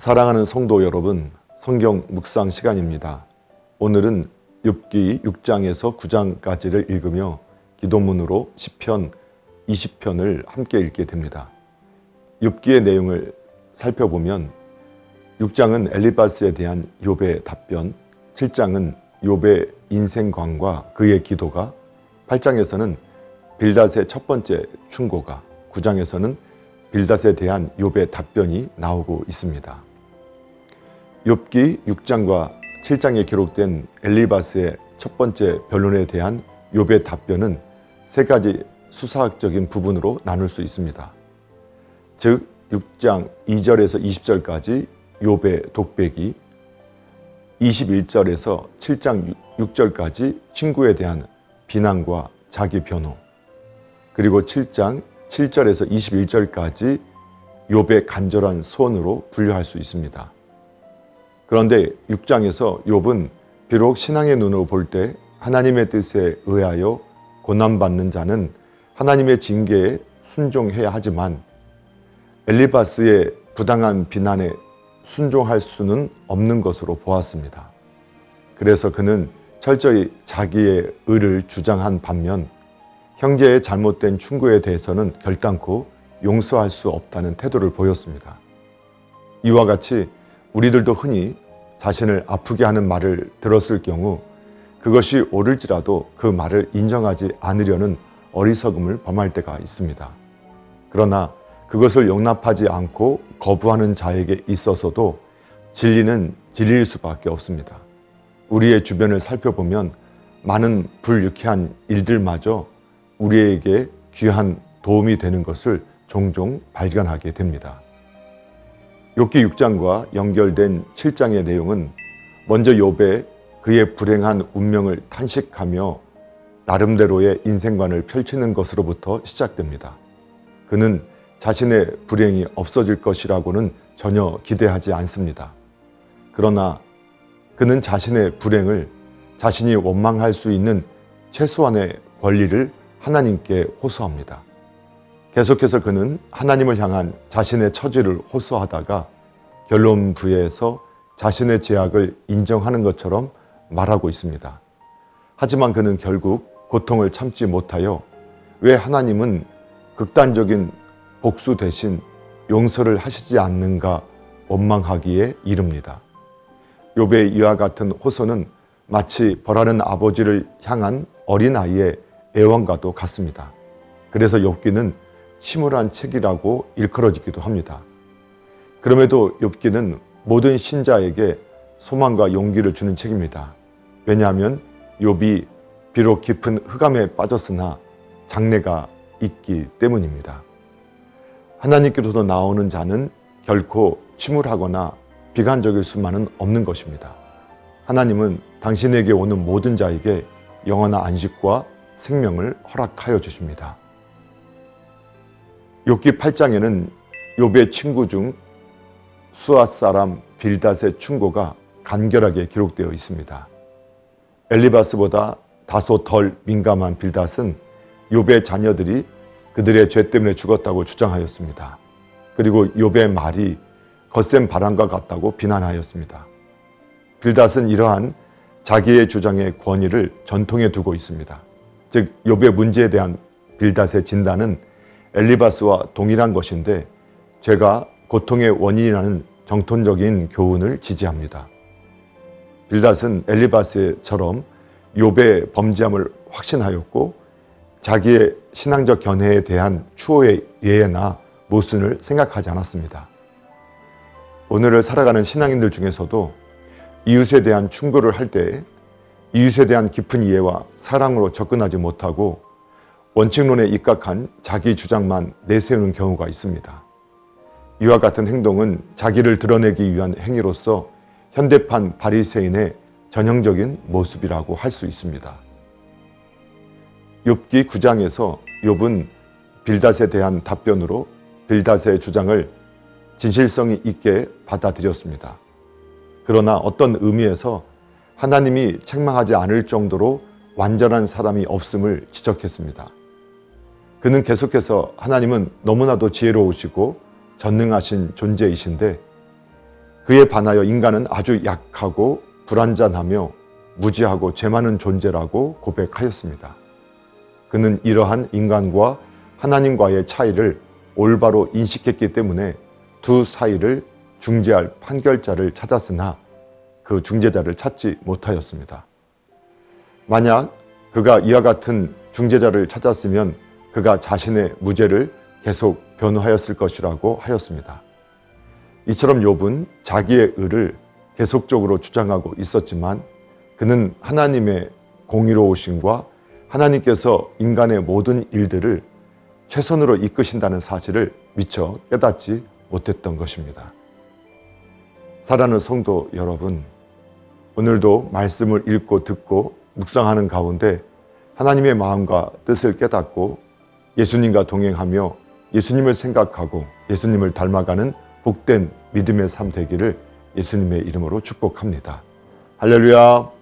사랑하는 성도 여러분, 성경 묵상 시간입니다. 오늘은 욥기 6장에서 9장까지를 읽으며 기도문으로 시편 20편을 함께 읽게 됩니다. 욥기의 내용을 살펴보면 6장은 엘리바스에 대한 욥의 답변, 7장은 욥의 인생관과 그의 기도가, 8장에서는 빌닷의 첫 번째 충고가, 9장에서는 빌닷에 대한 욥의 답변이 나오고 있습니다. 욥기 6장과 7장에 기록된 엘리바스의 첫 번째 변론에 대한 욥의 답변은 세 가지 수사학적인 부분으로 나눌 수 있습니다. 즉 6장 2절에서 20절까지 욥의 독백이, 21절에서 7장 6절까지 친구에 대한 비난과 자기 변호, 그리고 7장 7절에서 21절까지 욥의 간절한 소원으로 분류할 수 있습니다. 그런데 6장에서 욥은 비록 신앙의 눈으로 볼 때 하나님의 뜻에 의하여 고난받는 자는 하나님의 징계에 순종해야 하지만 엘리바스의 부당한 비난에 순종할 수는 없는 것으로 보았습니다. 그래서 그는 철저히 자기의 의를 주장한 반면 형제의 잘못된 충고에 대해서는 결단코 용서할 수 없다는 태도를 보였습니다. 이와 같이 우리들도 흔히 자신을 아프게 하는 말을 들었을 경우 그것이 옳을지라도 그 말을 인정하지 않으려는 어리석음을 범할 때가 있습니다. 그러나 그것을 용납하지 않고 거부하는 자에게 있어서도 진리는 진리일 수밖에 없습니다. 우리의 주변을 살펴보면 많은 불유쾌한 일들마저 우리에게 귀한 도움이 되는 것을 종종 발견하게 됩니다. 욥기 6장과 연결된 7장의 내용은 먼저 욥의 그의 불행한 운명을 탄식하며 나름대로의 인생관을 펼치는 것으로부터 시작됩니다. 그는 자신의 불행이 없어질 것이라고는 전혀 기대하지 않습니다. 그러나 그는 자신의 불행을 자신이 원망할 수 있는 최소한의 권리를 하나님께 호소합니다. 계속해서 그는 하나님을 향한 자신의 처지를 호소하다가 결론부에서 자신의 죄악을 인정하는 것처럼 말하고 있습니다. 하지만 그는 결국 고통을 참지 못하여 왜 하나님은 극단적인 복수 대신 용서를 하시지 않는가 원망하기에 이릅니다. 욥의 이와 같은 호소는 마치 벌하는 아버지를 향한 어린아이의 애원과도 같습니다. 그래서 욥기는 침울한 책이라고 일컬어지기도 합니다. 그럼에도 욥기는 모든 신자에게 소망과 용기를 주는 책입니다. 왜냐하면 욥이 비록 깊은 흑암에 빠졌으나 장래가 있기 때문입니다. 하나님께로서 나오는 자는 결코 침울하거나 비관적일 수만은 없는 것입니다. 하나님은 당신에게 오는 모든 자에게 영원한 안식과 생명을 허락하여 주십니다. 욥기 8장에는 욥의 친구 중 수앗 사람 빌닷의 충고가 간결하게 기록되어 있습니다. 엘리바스보다 다소 덜 민감한 빌닷은 욥의 자녀들이 그들의 죄 때문에 죽었다고 주장하였습니다. 그리고 욥의 말이 거센 바람과 같다고 비난하였습니다. 빌닷은 이러한 자기의 주장의 권위를 전통에 두고 있습니다. 즉 욥의 문제에 대한 빌닷의 진단은 엘리바스와 동일한 것인데 죄가 고통의 원인이라는 정통적인 교훈을 지지합니다. 빌닷은 엘리바스처럼 욥의 범죄함을 확신하였고 자기의 신앙적 견해에 대한 추호의 예나 모순을 생각하지 않았습니다. 오늘을 살아가는 신앙인들 중에서도 이웃에 대한 충고를 할 때 이웃에 대한 깊은 이해와 사랑으로 접근하지 못하고 원칙론에 입각한 자기 주장만 내세우는 경우가 있습니다. 이와 같은 행동은 자기를 드러내기 위한 행위로서 현대판 바리새인의 전형적인 모습이라고 할 수 있습니다. 욥기 9장에서 욥은 빌닷에 대한 답변으로 빌닷의 주장을 진실성이 있게 받아들였습니다. 그러나 어떤 의미에서 하나님이 책망하지 않을 정도로 완전한 사람이 없음을 지적했습니다. 그는 계속해서 하나님은 너무나도 지혜로우시고 전능하신 존재이신데 그에 반하여 인간은 아주 약하고 불완전하며 무지하고 죄 많은 존재라고 고백하였습니다. 그는 이러한 인간과 하나님과의 차이를 올바로 인식했기 때문에 두 사이를 중재할 판결자를 찾았으나 그 중재자를 찾지 못하였습니다. 만약 그가 이와 같은 중재자를 찾았으면 그가 자신의 무죄를 계속 변호하였을 것이라고 하였습니다. 이처럼 욥은 자기의 의를 계속적으로 주장하고 있었지만 그는 하나님의 공의로우심과 하나님께서 인간의 모든 일들을 최선으로 이끄신다는 사실을 미처 깨닫지 못했던 것입니다. 사랑하는 성도 여러분, 오늘도 말씀을 읽고 듣고 묵상하는 가운데 하나님의 마음과 뜻을 깨닫고 예수님과 동행하며 예수님을 생각하고 예수님을 닮아가는 복된 믿음의 삶 되기를 예수님의 이름으로 축복합니다. 할렐루야.